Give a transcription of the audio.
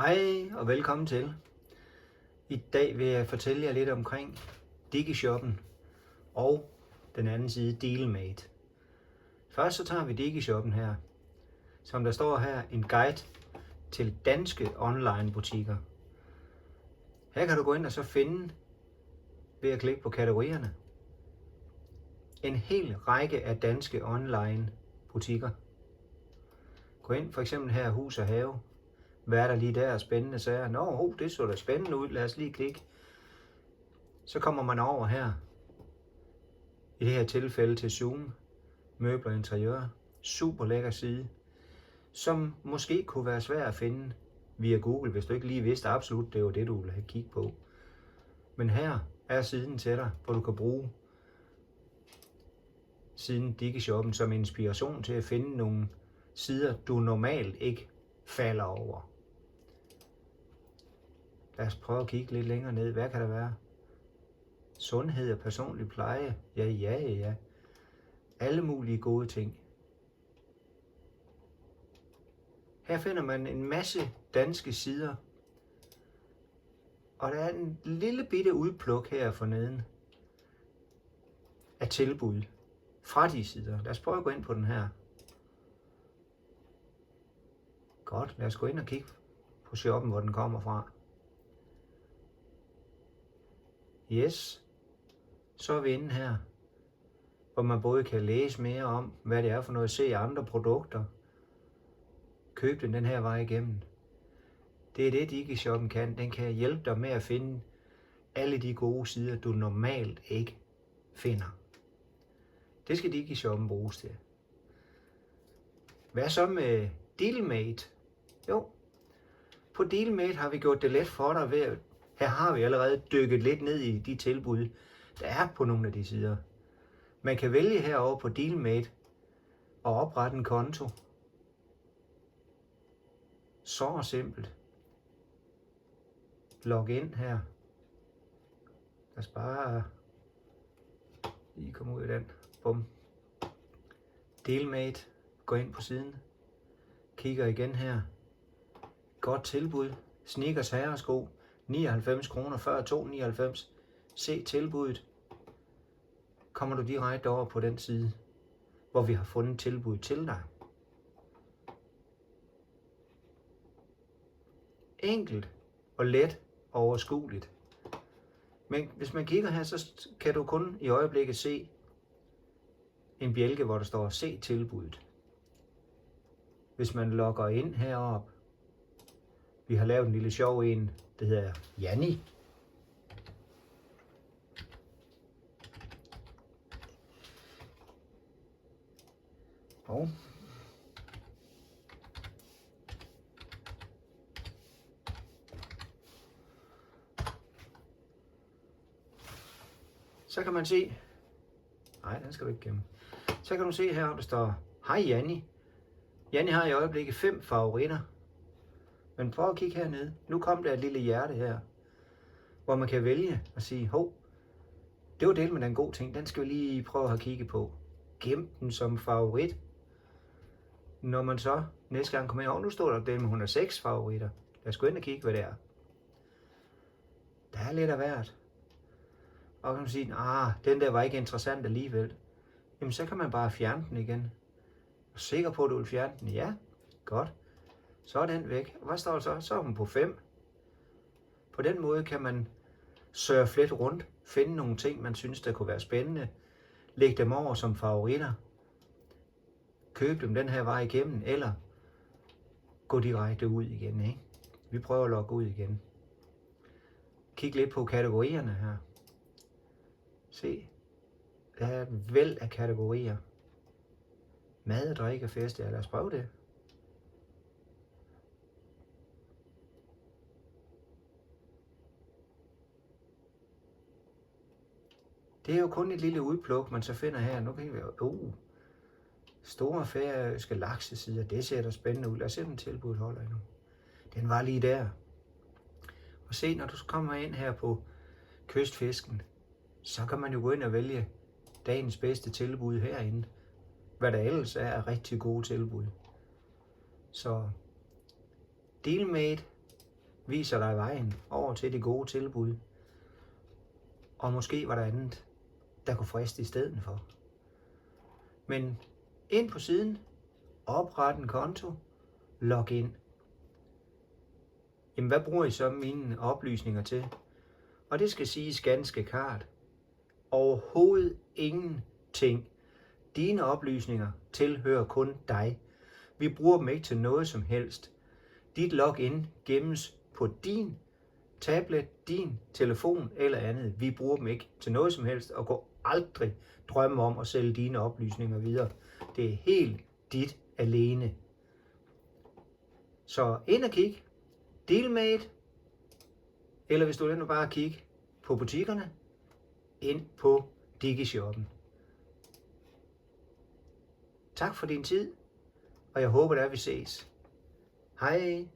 Hej og velkommen til. I dag vil jeg fortælle jer lidt omkring DigiShoppen og den anden side Dealmate. Først så tager vi DigiShoppen her, som der står her, en guide til danske online butikker. Her kan du gå ind og så finde, ved at klikke på kategorierne, en hel række af danske online butikker. Gå ind for eksempel her Hus og Have. Hvad er der lige der spændende sager? Nå, det så da spændende ud. Lad os lige klikke. Så kommer man over her. I det her tilfælde til Zoom. Møbler og interiør. Super lækker side. Som måske kunne være svær at finde via Google, hvis du ikke lige vidste absolut, det var det, du ville have kigget på. Men her er siden til dig, hvor du kan bruge siden DigiShoppen som inspiration til at finde nogle sider, du normalt ikke falder over. Lad os prøve at kigge lidt længere ned. Hvad kan der være? Sundhed og personlig pleje. Ja. Alle mulige gode ting. Her finder man en masse danske sider. Og der er en lille bitte udpluk her forneden af tilbud fra de sider. Lad os prøve at gå ind på den her. Godt, lad os gå ind og kigge på shoppen, hvor den kommer fra. Yes, så er vi inde her, hvor man både kan læse mere om, hvad det er for noget, se andre produkter, købe den her vej igennem. Det er det, DigiShoppen kan. Den kan hjælpe dig med at finde alle de gode sider, du normalt ikke finder. Det skal DigiShoppen bruges til. Hvad så med Dealmate? Jo, på Dealmate har vi gjort det let for dig ved, her har vi allerede dykket lidt ned i de tilbud, der er på nogle af de sider. Man kan vælge herovre på Dealmate og oprette en konto. Så simpelt. Log ind her. Lad os bare lige komme ud af den. Bum. Dealmate. Gå ind på siden. Kigger igen her. Godt tilbud. Sneakers herresko. 99 kroner før 2,99. Se tilbuddet. Kommer du direkte over på den side, hvor vi har fundet tilbud til dig. Enkelt og let og overskueligt. Men hvis man kigger her, så kan du kun i øjeblikket se en bjælke, hvor der står se tilbuddet. Hvis man logger ind herop, vi har lavet en lille sjov en, det hedder Janni. Og så kan man se, nej, den skal du ikke gemme. Så kan du se her, der står, hej Janni. Janni har i øjeblikket 5 favoritter. Men prøv at kigge hernede. Nu kom der et lille hjerte her, hvor man kan vælge at sige, hov, det var del med den gode ting, den skal vi lige prøve at have kigget på. Gem den som favorit. Når man så næste gang kommer ind, nu står der del med 106 favoritter. Lad os gå ind og kigge, hvad det er. Der er lidt af hvert. Og kan man sige, den der var ikke interessant alligevel. Jamen så kan man bare fjerne den igen. Er du sikker på, at du vil fjerne den? Ja, godt. Så er den væk. Hvad står der så? Så er den på 5. På den måde kan man surfe lidt rundt, finde nogle ting, man synes, der kunne være spændende, lægge dem over som favoritter, købe dem den her vej igennem, eller gå direkte ud igen. Ikke? Vi prøver at logge ud igen. Kig lidt på kategorierne her. Se, der er et væld af kategorier. Mad, drik og fest. Ja, lad os prøve det. Det er jo kun et lille udpluk, man så finder her. Nu kan vi store færøske laksesider. Det ser da spændende ud. Lad os se, den tilbud holder endnu. Den var lige der. Og se, når du kommer ind her på kystfisken, så kan man jo gå ind og vælge dagens bedste tilbud herinde. Hvad der ellers er rigtig gode tilbud. Så Dealmate viser dig vejen over til det gode tilbud. Og måske var der andet, der kunne friste i stedet for. Men ind på siden, opret en konto, log ind. Jamen hvad bruger I så mine oplysninger til? Og det skal siges ganske klart. Overhovedet ingenting. Dine oplysninger tilhører kun dig. Vi bruger dem ikke til noget som helst. Dit login gemmes på din tablet, din telefon eller andet. Vi bruger dem ikke til noget som helst og går aldrig drømme om at sælge dine oplysninger videre. Det er helt dit alene. Så ind og kig. Dealmate. Eller hvis du vil bare kigge på butikkerne, ind på DigiShoppen. Tak for din tid, og jeg håber, at vi ses. Hej!